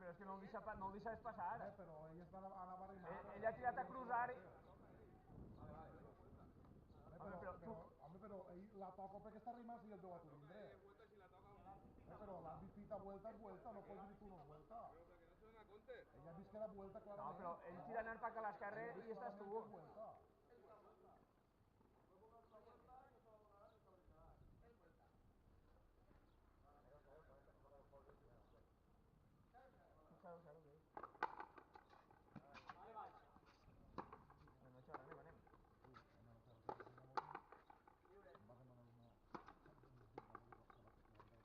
però és que no el deixaves passar. Però ell es va anar a barrinar. Ell ha tirat a cruzar i... Home, però ell la toca perquè està rimant i el deu a tu vindre. Però l'àrbit pita vuelta és vuelta, no pots dir tu no és vuelta. Ell ha vist que era vuelta clarament. No, però ell tira anar cap a l'esquerra i estàs tu. Claro, bé. Bueno, això, anem. Va demanar una... Bon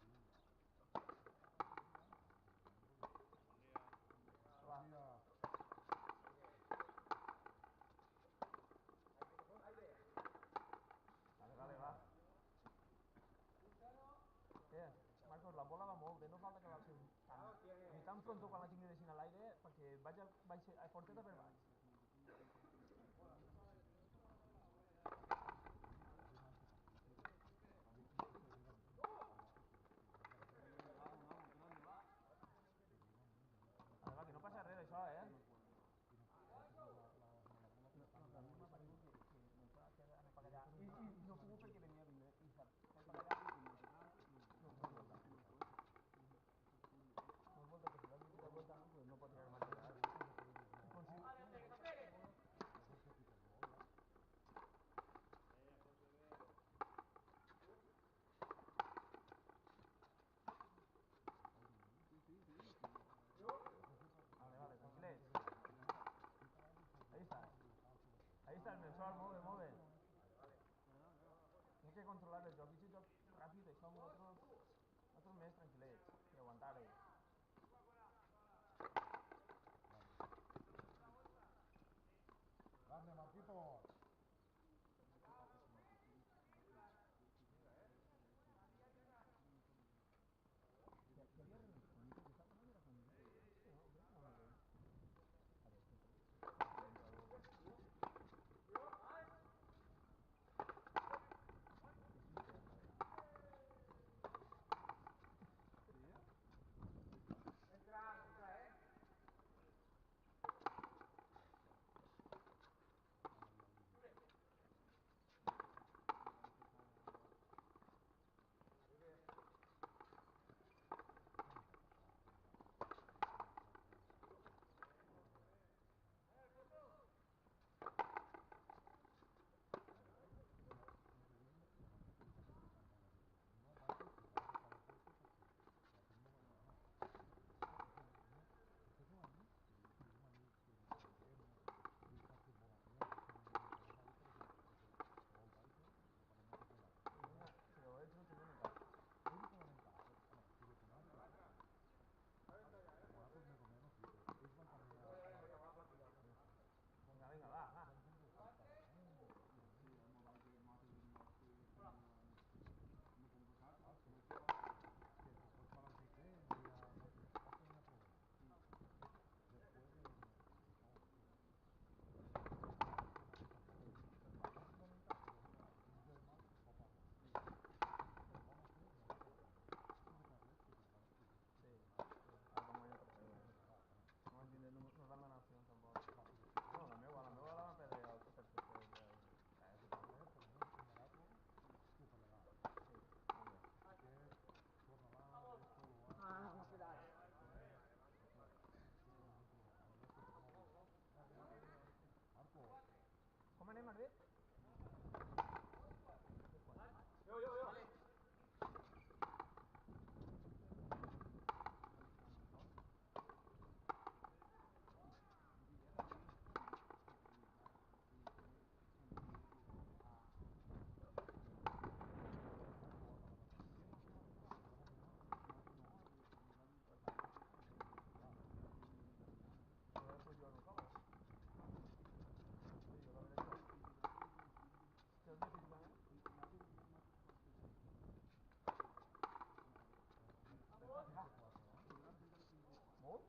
dia. Vale, va. Marcos, la bola va molt bé, no falta que l'alci ni tan pronto quan la tingui deixant a l'aire perquè vaig a forteta per baix. Va, que no passa res d'això, I no puc perquè venia a vindre i per allà no és volta que si l'has dit de volta no pot tirar marxa vale, tranquil·lets ahí està el Melchor, molt bé hem de controlar el joc, aquest joc ràpid, això nosaltres més tranquil·lets i aguantar-ho. Grande, Marquitos. Entra, Venga, va. No van donar opcions tampoc. No, la meva la va perdre el tercer. Com anem, Arbet? Jo. Molt?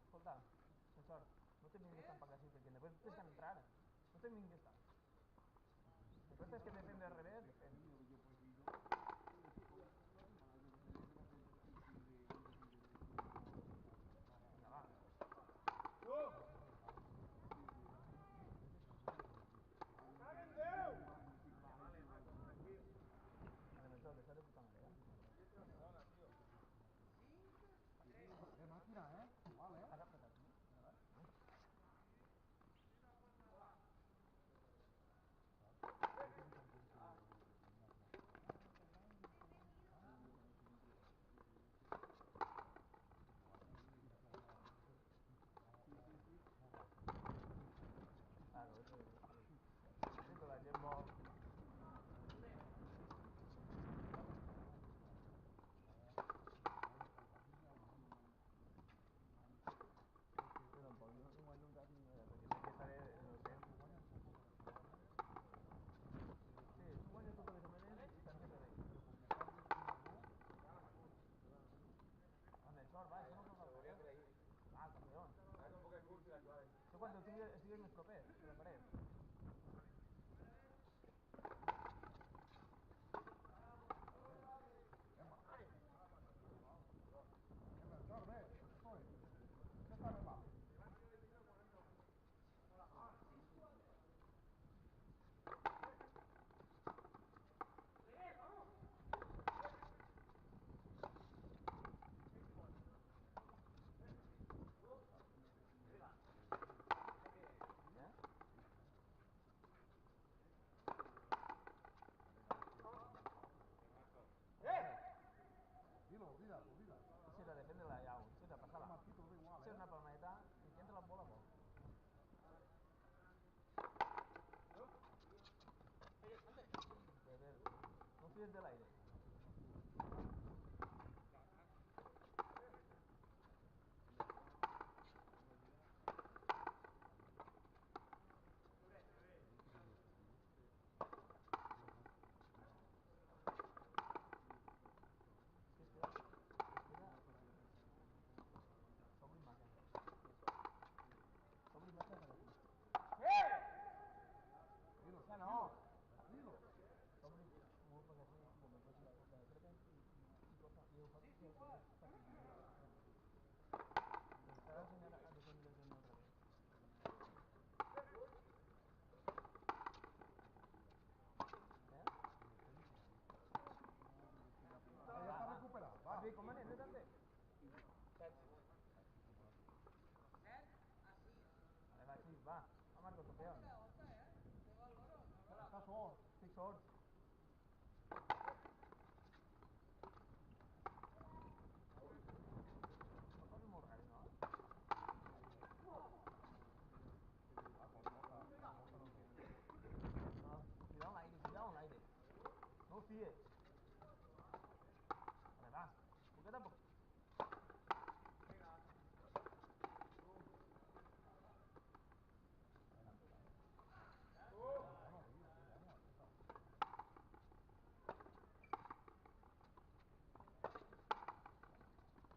Escolta, sort, no te vingues tan pagar així, perquè després tens que entrar. No te vingues tant. Després tens que defendre al revés, defendre. desde el aire. Sobre imagen. Sobre imagen para ti. Dilo, Ya no. dilo. Sobre como para que un momento si la cosa de repente y cosa y un fácil que está aquí. Empezar a enseñar a defender desde otra vez. Ahora ya está recuperado. Va. Papi, ¿cómo es? Date. Va, sí, va. A Marco, campeón. Está solo. Six swords. No papi muy raro, ¿no? No, cuidado en el aire. No fíes. Vale, va. ¿Por qué tampoco?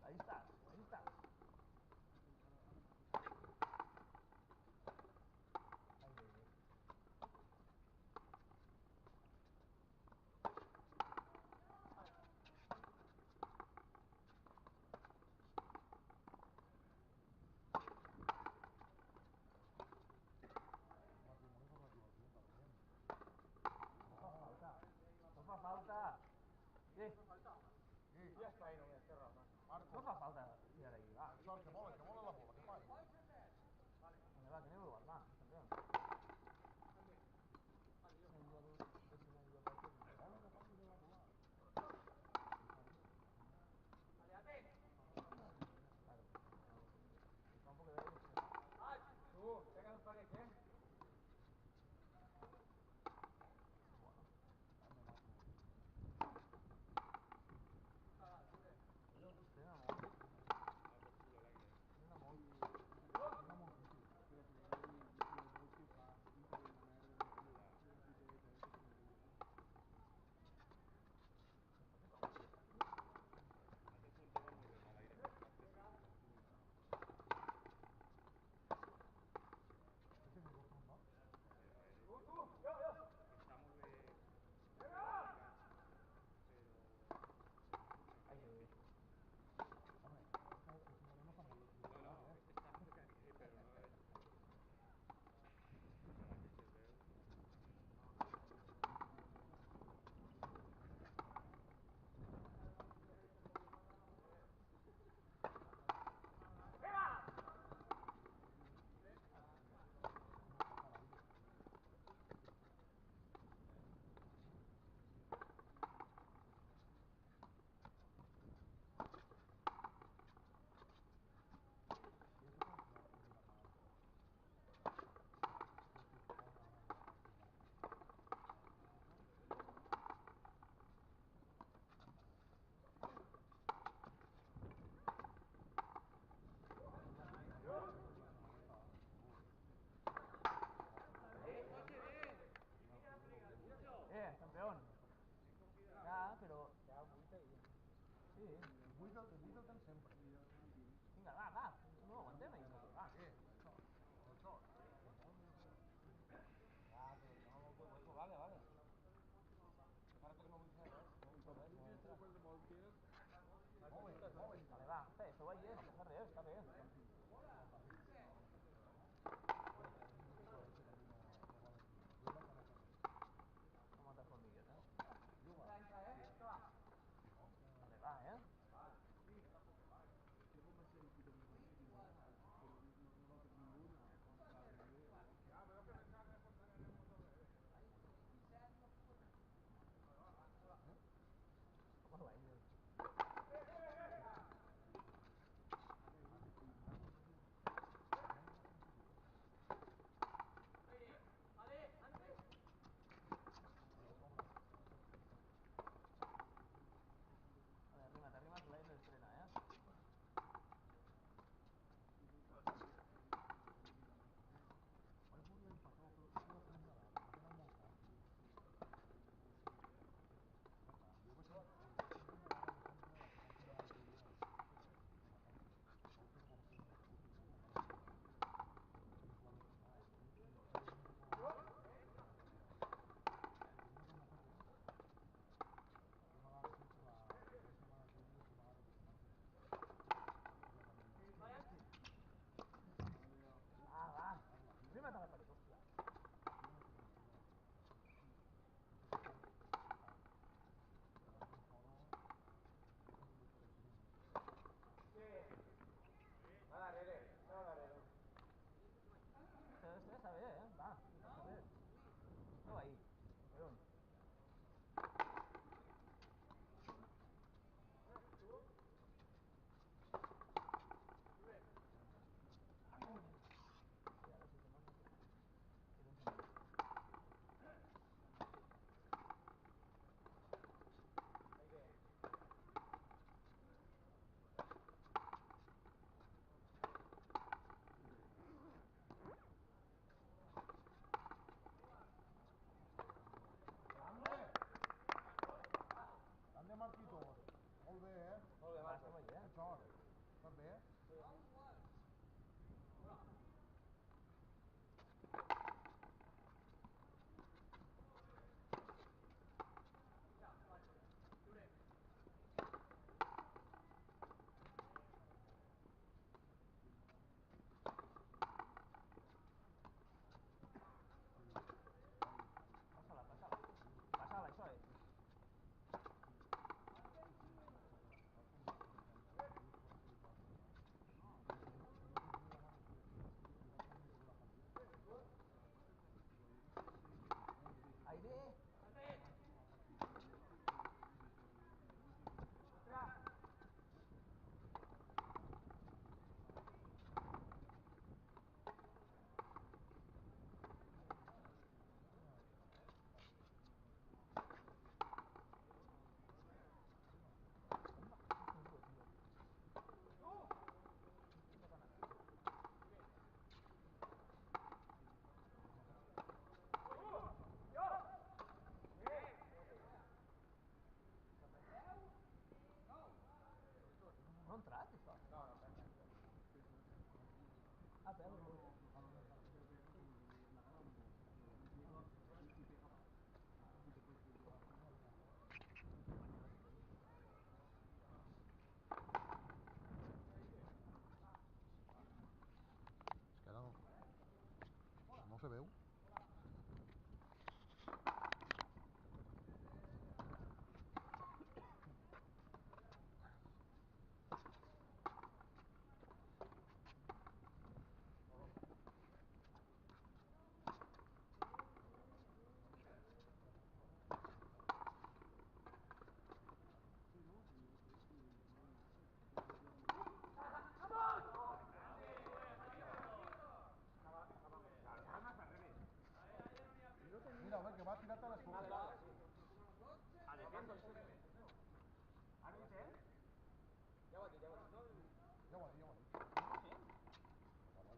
Ahí estás, ahí estás. Aire. No fa falta. No fa falta. Ja està ahí només, té raó. Marco. No fa falta tirar ahí, va. Sort, que vola la bola, que fa? Vale, va, que aneu igual, va, campeón. Claro. El campo que da ahí es Tú, pégale un toque, ¿qué? bueno. Frena molt. Frena molt. Aire. Campeón. Ya, pero... Sí. Buida el temps sempre. Vinga, va. No, aguantem ahí, va. Això. Ah, pero no, hueco, vale. Prepárate que no vull fer res. Molt bé. Vale, va. Això va ahí, no passa res, està bé. No matar formigues, Vale, va, se veu. Mira, a ver, que va a tirarte a les fotos. Ara dice, eh? Ja ho ha dit. Ja ho ha dit. Ja ho ha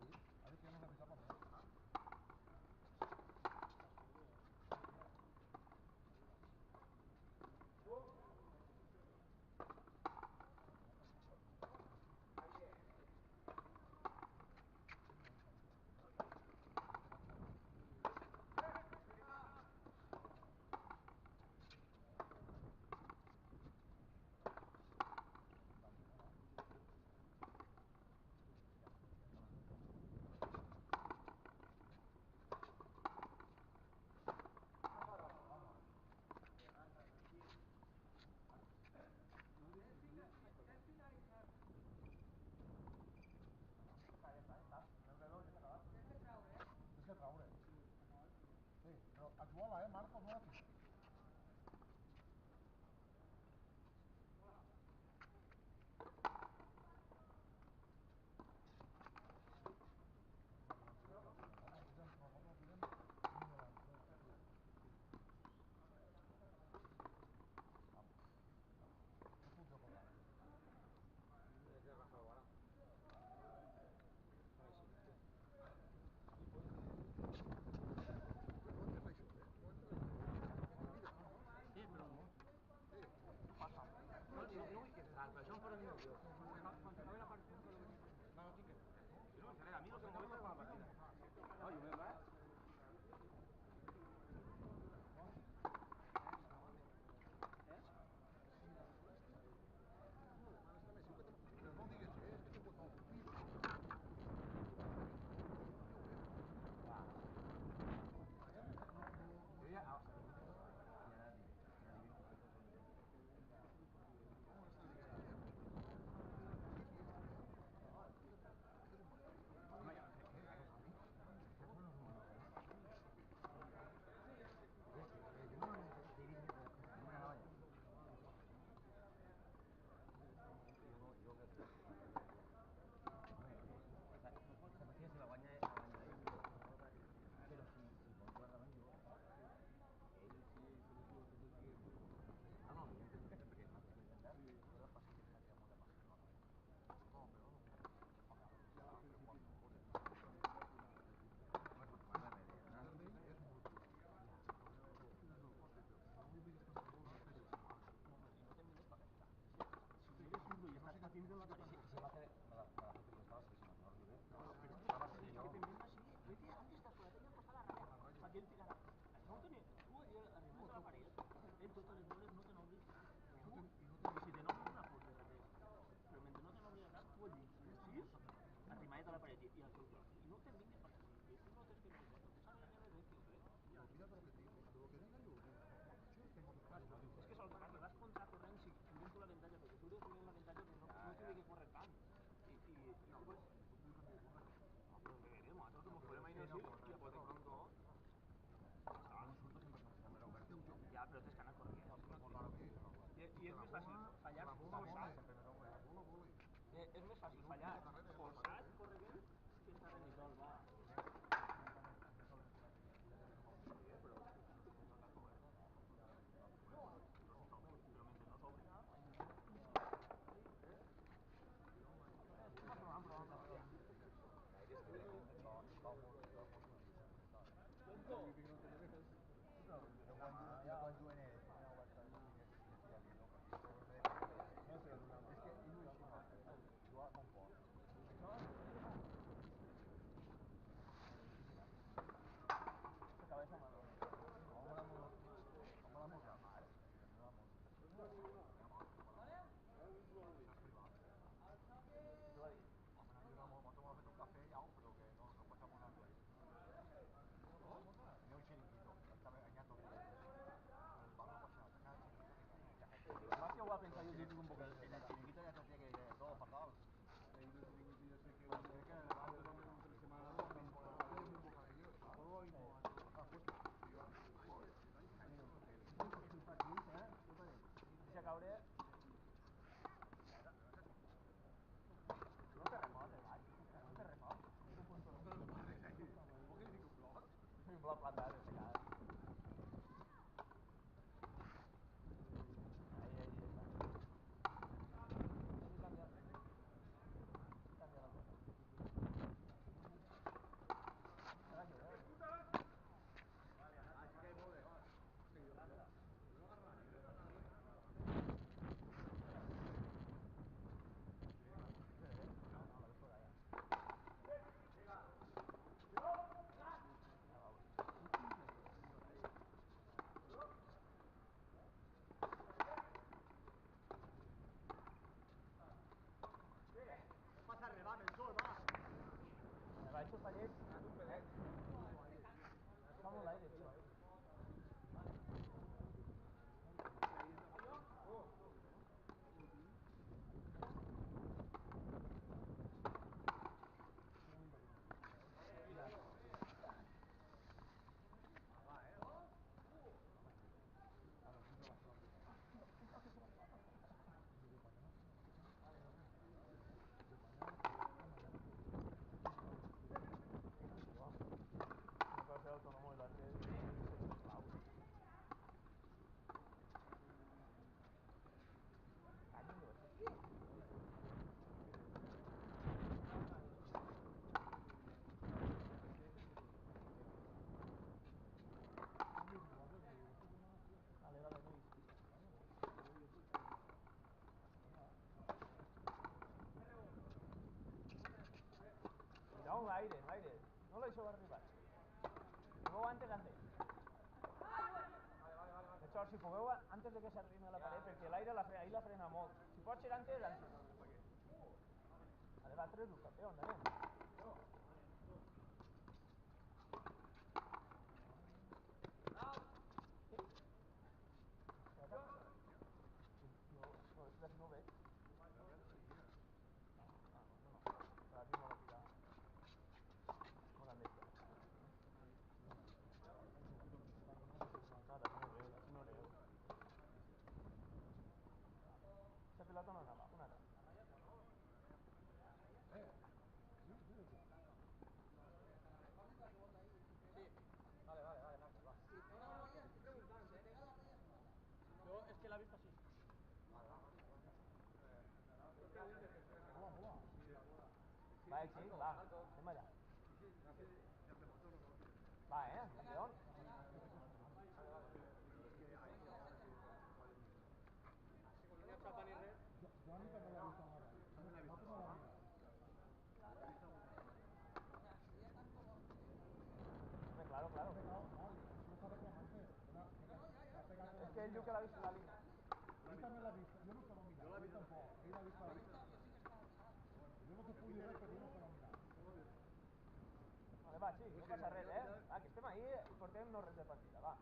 dit. Ha dit que ja no revisava més. Tens que traure. Sí, però ajuda-la, Marcos, no la tires. Això em farà millor, tio. Quan s'acabi la partida, no, no tinc que... Jo no seré, a mi no se m'ho veig com a partida. No, jo m'he va. Però no digues, que te pot no. Jo ja... Arrimat a la paret i al seu lloc. I no te'n vinguis perquè si tu notes que no te pot, saps la meva de tio, Però mira lo que digo, cuando lo que diga yo, és que és el que passa, vas contracorrent si tinguis tu l'avantatge, perquè tu hauries tenir l'avantatge que no t'hauria que córrer tant. I pues... Però veremos, nosotros como podem ir així i apotecam tot. Ja, però tens que anar corrent. I és més fàcil fallar forçat. És més fàcil fallar forçat, corrent, que estar en el gol, va. Però mentre no s'obri Ja quan juguen ells, no vaig estar de és que ell no és així, jugar com pot. va a plantar el secado. Ahí está. Sí, cambia. Cambia la cosa. Ahora yo veo. Así que hay mode, va. No, la dejo de allá. Pasa el rebate, el sol, va. Me va hecho fallet. Vamos l'aire, tio. No puedo ser autónomo y lo antes de Pau. Vale, vale, Luis. Cuidado l'aire. No lo deixeu arribar. Jugueu antes. De hecho, si jugueu antes de que s'arrime a la paret, perquè l'aire ahí la frena molt. Si pot ser antes. Vale, va, tres-ho, campió, anem. No, és que no veig. No. La tinc molt tirada. Molt amb esta. Así no leo. Esa pelota no anava, una altra. Vale, Marcos, va. Yo es que la he visto así. Va, sí, va. Anem allà. Va, campió. No chapa ni red. Yo a mí también la he visto ahora. También la he visto ahora. Hombre, claro. No está reclamante. Es que él diu que l'ha vist en la línia. Ell també l'ha vist. Jo no estava mirant. Jo tampoc. Ell l'ha vist a la línia. Jo no te puc dir res perquè jo no estava mirant. Vale, va, sí, no passa res, Va, que estem ahí i portem no res de partida, va.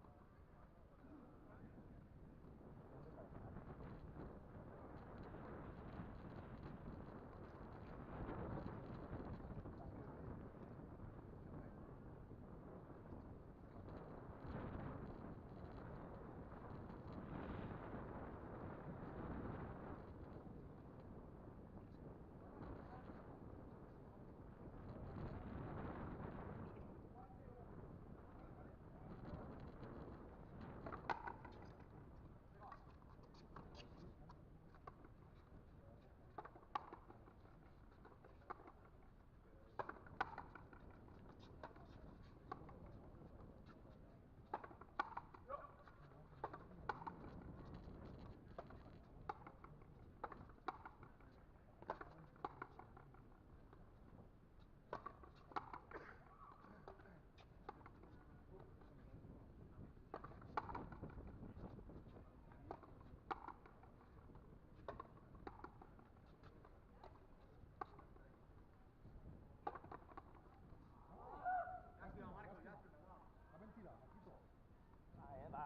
Va,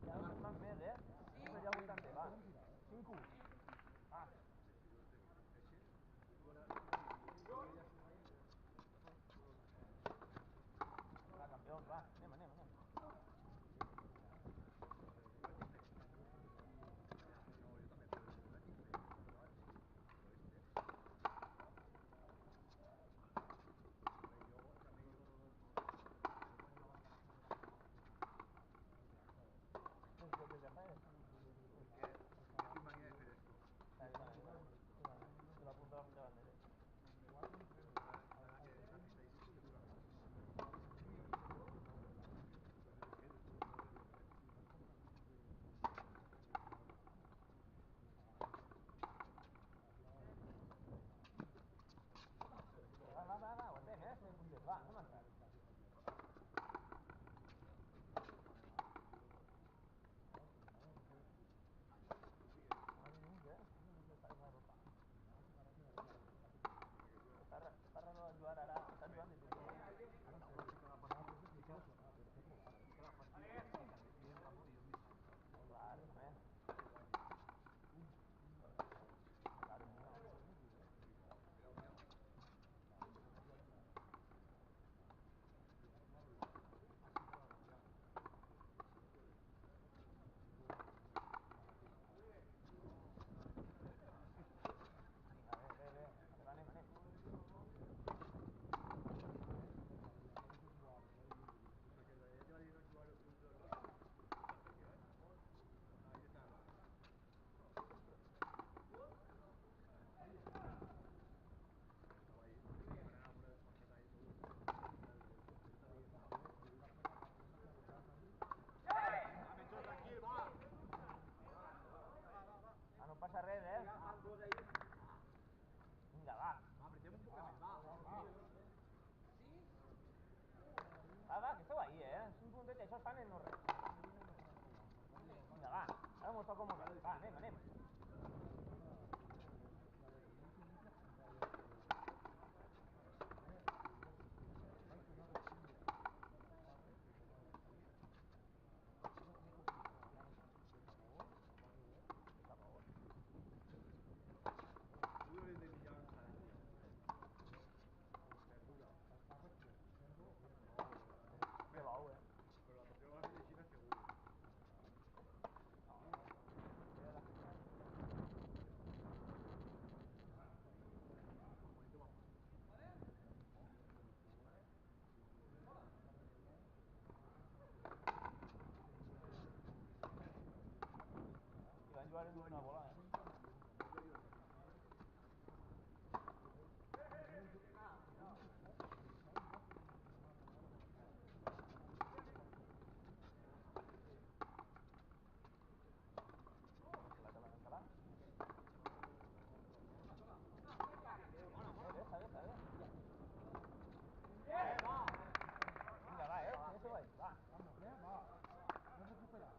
ja no se'n van més, Sempre ja 80, va. 5-1. Va. Va, campions, va. Anem. S'ho acomoda. Va, anem. Que bo, Pero la partida va a ser de China seguro. I van jugar en una bola, Català. Deja. Venga, va, eso va. Vamos, va. No recupera.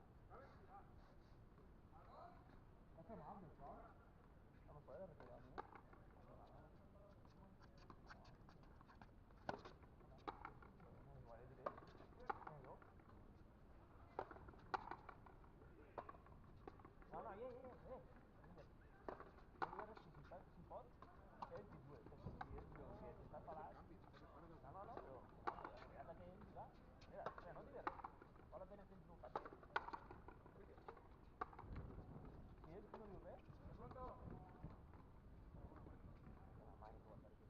Hace mal, ¿no? Vamos a ver, recuperado, ¿no? Igual es directo. No. No, bien. No veure si pot fer el pitbull, que si està parat... No, però ja que té ell, va. Mira, no diré res. Val la pena que ens ho faci. Si ell no diu res... La mare que va estar aquí.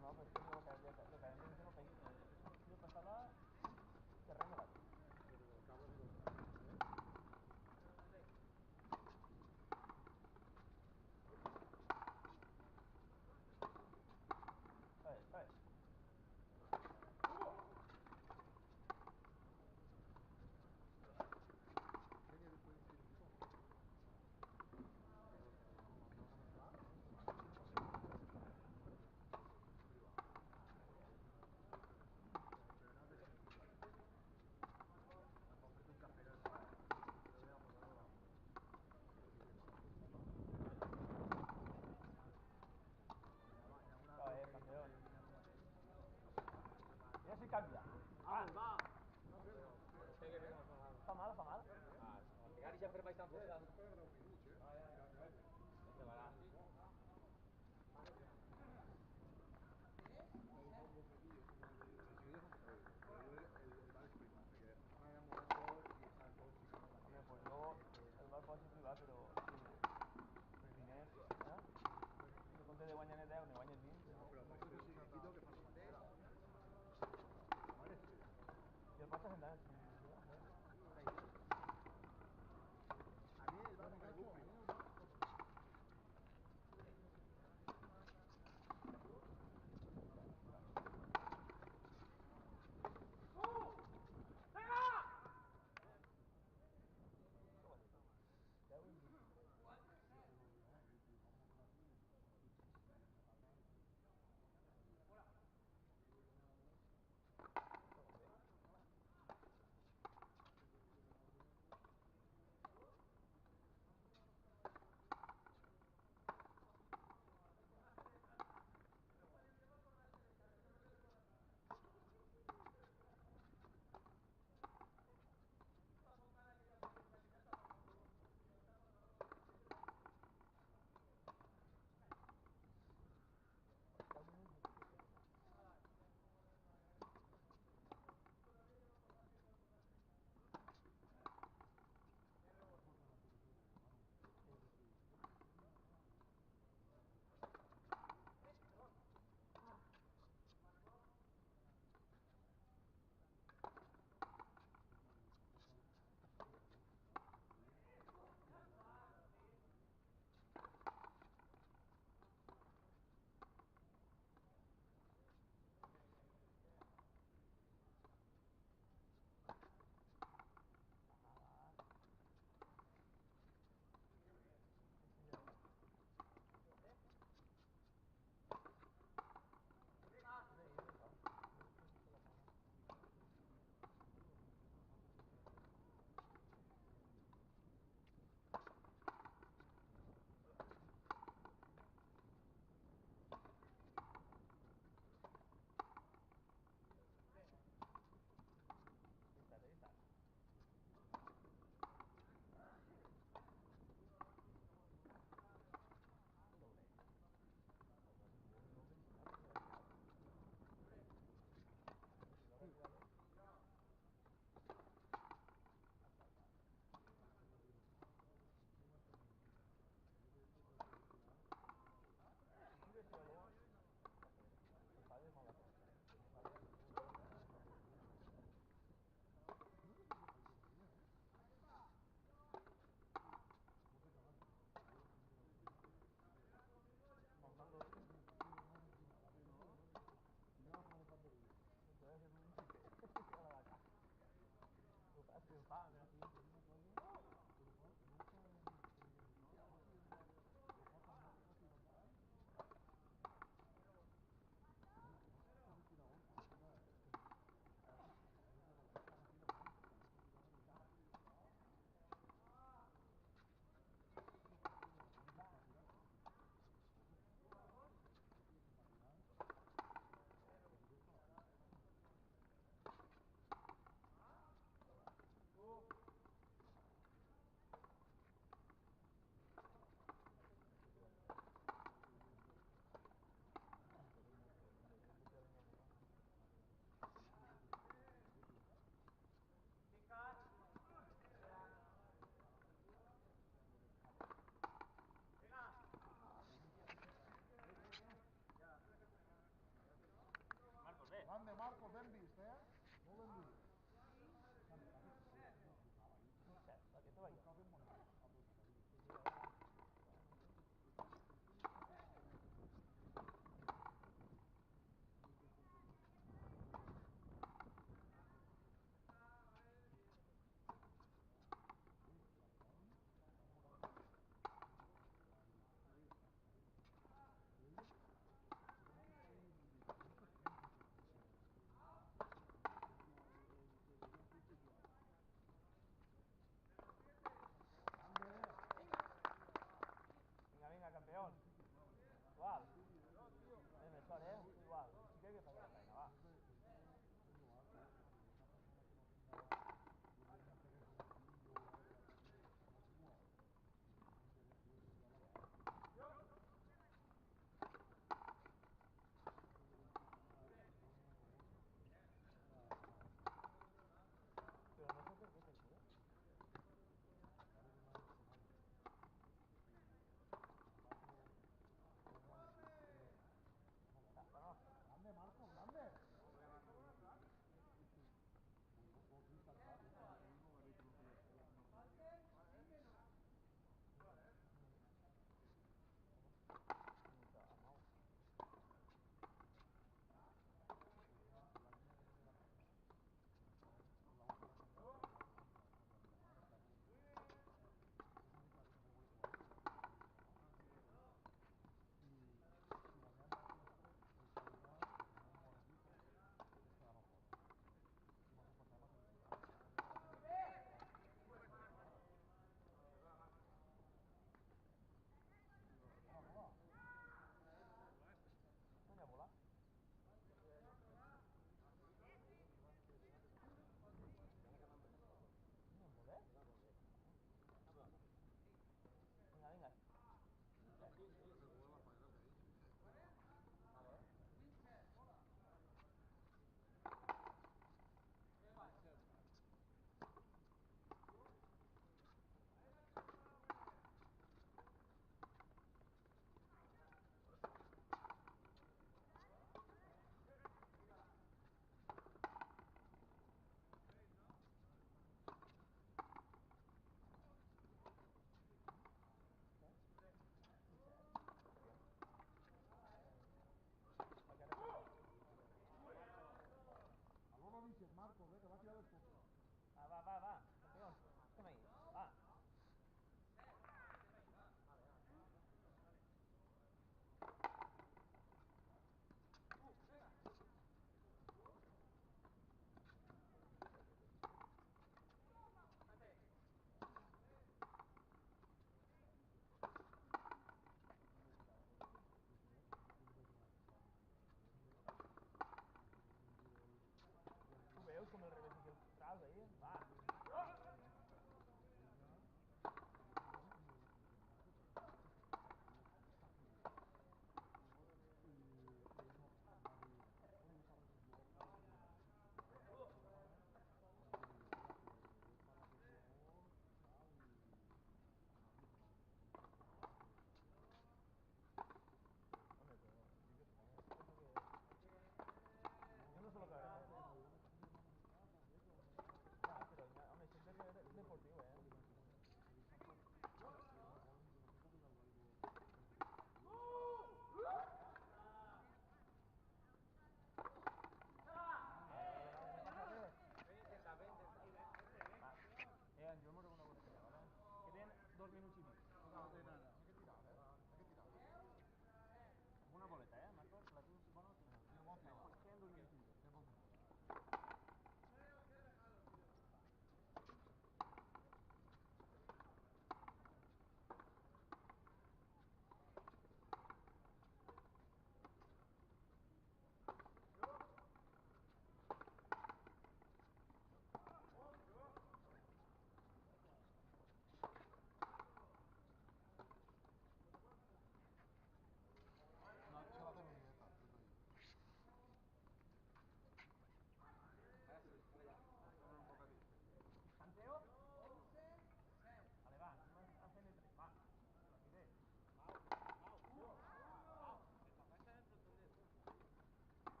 No, però és que lo que hem de fer no feia. Jo passava terreny baix. Espera. Campeón. Mira si cambia. Va. Fa mal. Gary sempre vaig tan forçat. Hombre, pues yo el bar pot ser privat, però els diners, en compte de guanyar 10, ne guanyes 20. No, però si quito que fa el mateix. I el Barça sentant. A mí el bar me cae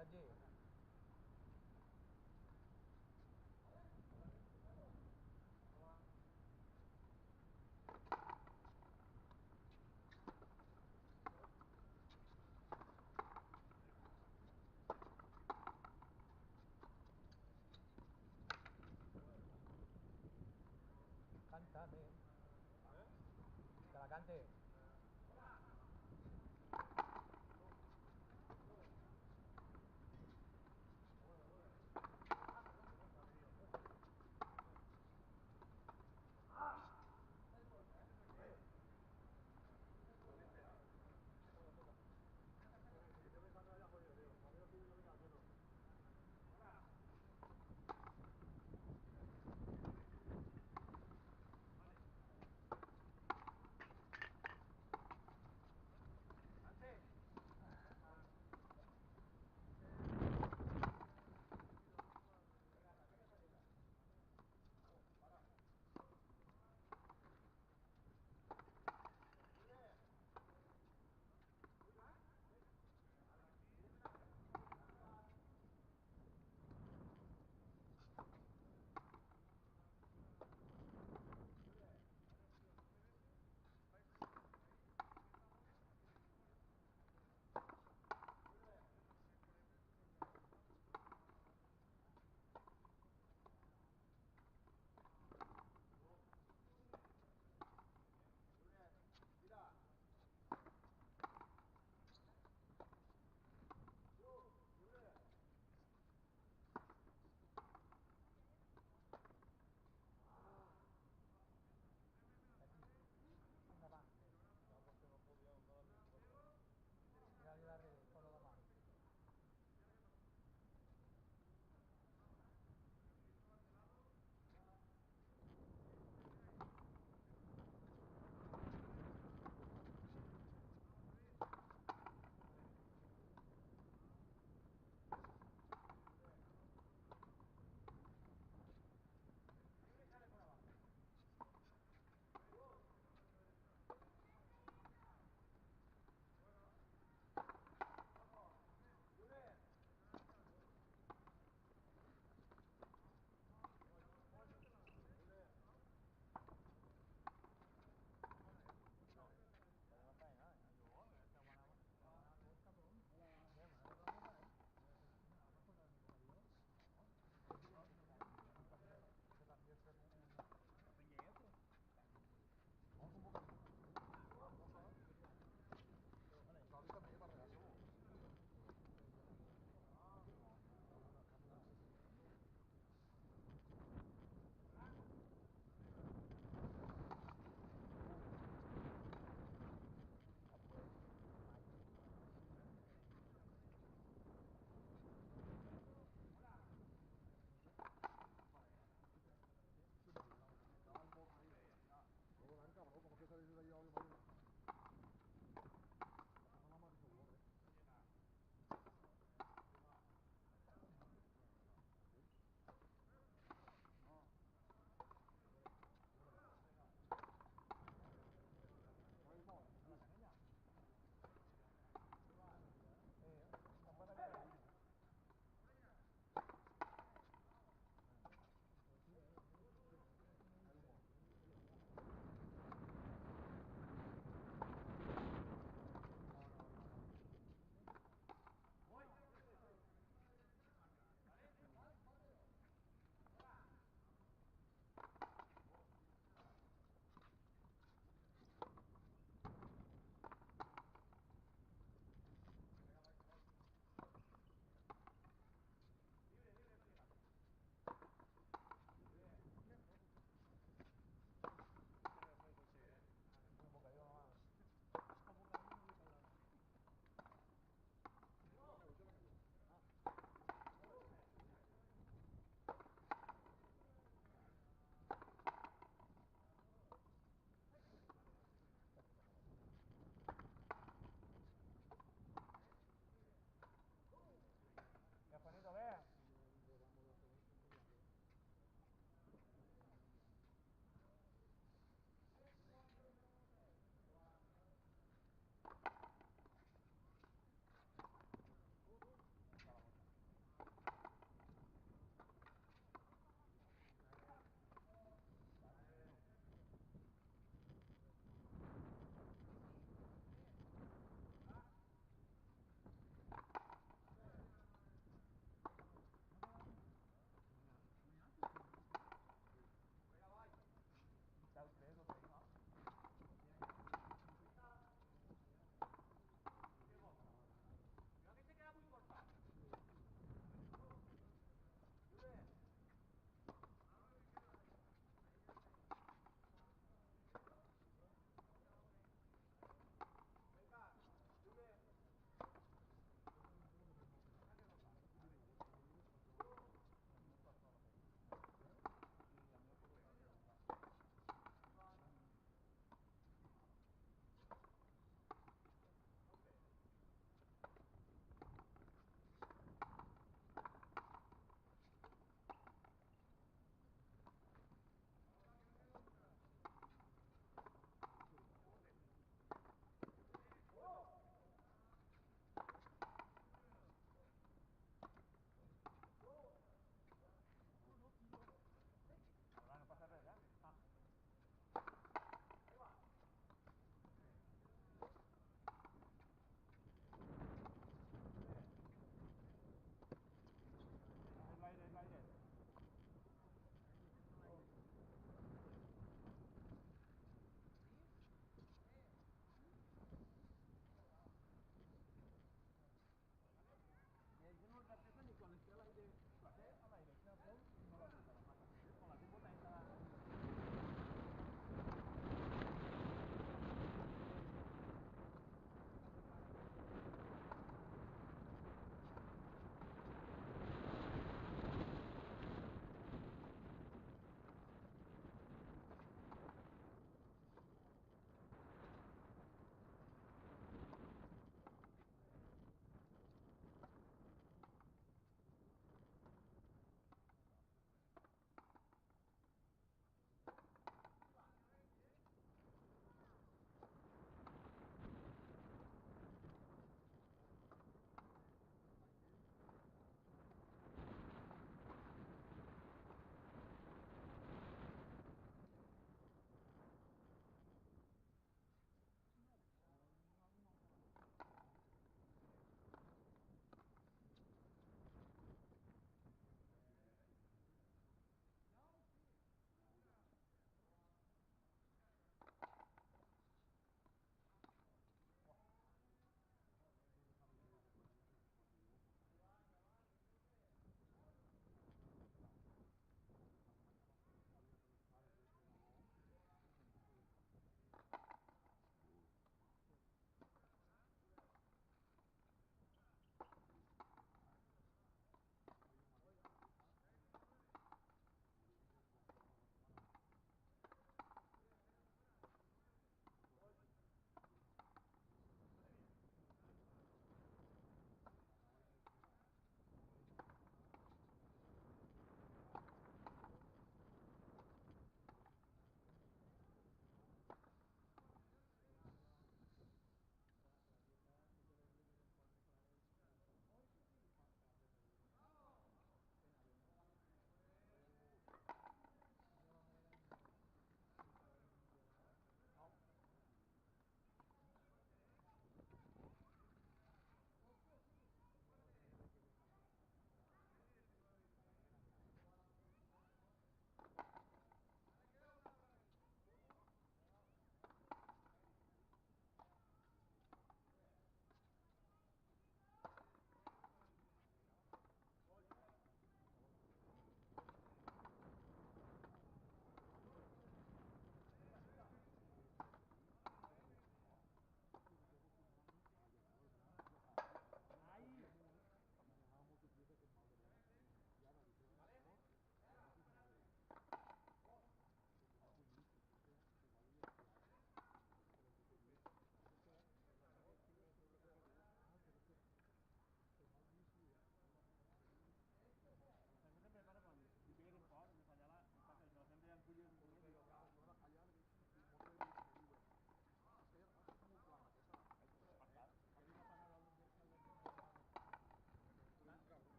Sergi. Cántame. Que la cante.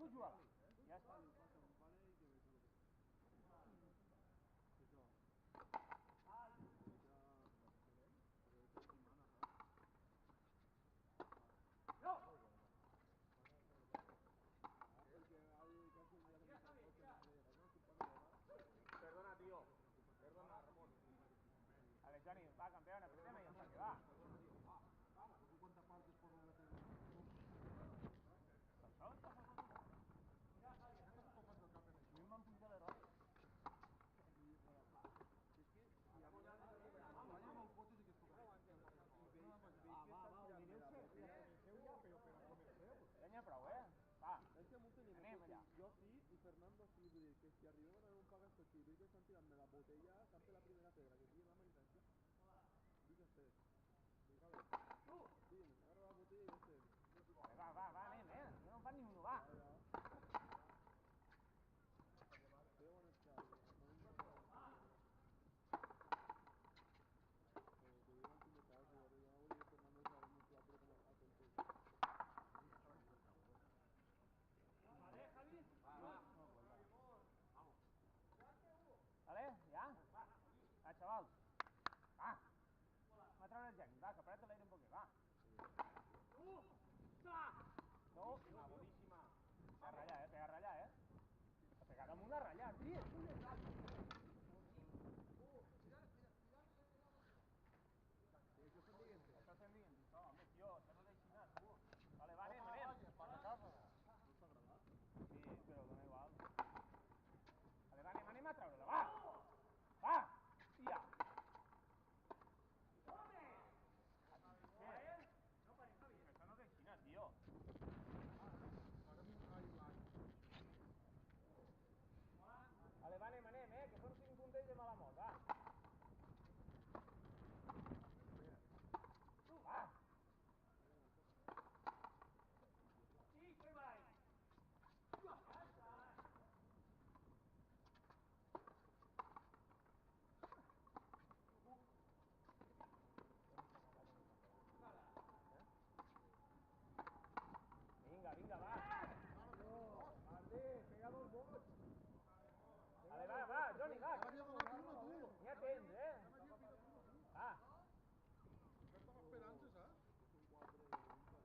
tu juga. Ja està. Perdona, tío. Perdona, Ramón. Vale, Johnny, va, campeón, apreteme y hasta que va. ¿Tú cuántas partes por no meter? Això està molt bé. A mi em van puntar l'error. Vaya amb el cotxe sí que es toca. Ja n'hi ha prou, eh? Va, Es que mucho ni anem allà. yo sí y Fernando sí, vull dir que si arribem a un paga efectiu i que estan tirant-me la botella, estan per la primera pedra, que sigui la manifesta. Dic que estés. Fíjalo. Sí, agarra la botella i estés. Va, anem, jo no em fan ni un, va. Qué bueno está, no me importa. Te digo antes de paso, yo voy a Fernando sabe mucho, pero como a tonto. Vale, Javi. Vale, ja? Va, xavals. Va. Va a treure el Jack, va, que apreta l'aire un poquet, va. No. Buenísima. Pega ratlla, eh? Ha pegat amb una ratlla, tio. Això estem dient, no, home, tio, això no deixi anar, tu. Vale, va, anem. Para casa. No està gravat? Sí, però dona igual. Vale, va, anem a treure-la, va! Va! Tia! No paris, Javi. Això no deixi anar, tio. Farem un highlight. Vale, va, anem, que són 5 punters de mala mort, va. Va! Sí, soy Maray. Ya está. Vinga, va. Vale, pega dos bots. Vale, va, Johnny, va. Ja m'havia donat una, tu. Ja tens, eh? Ja m'havia ficat una, tu. Va. Jo estava esperant, saps? Un 4 de 1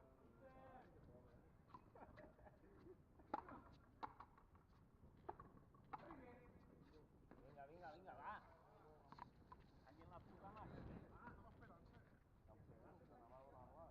para... que prova, Vinga, va. Aquí en la puta mare. Estava esperant, eh? Ja ho sé, anava a donar-la.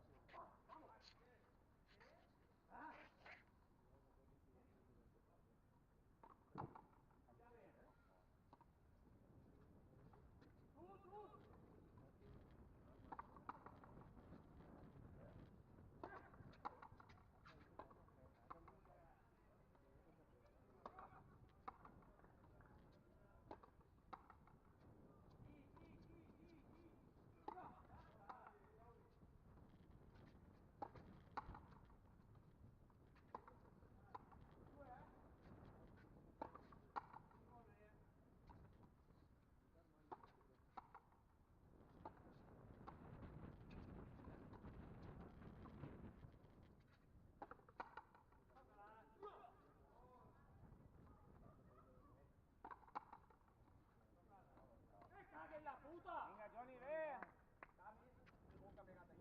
¡Cague en la puta! Vinga, Johnny, ve.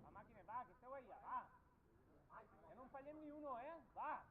La màquina, va, que esteu allà, va. Ja no en fallem ni uno, eh? Va.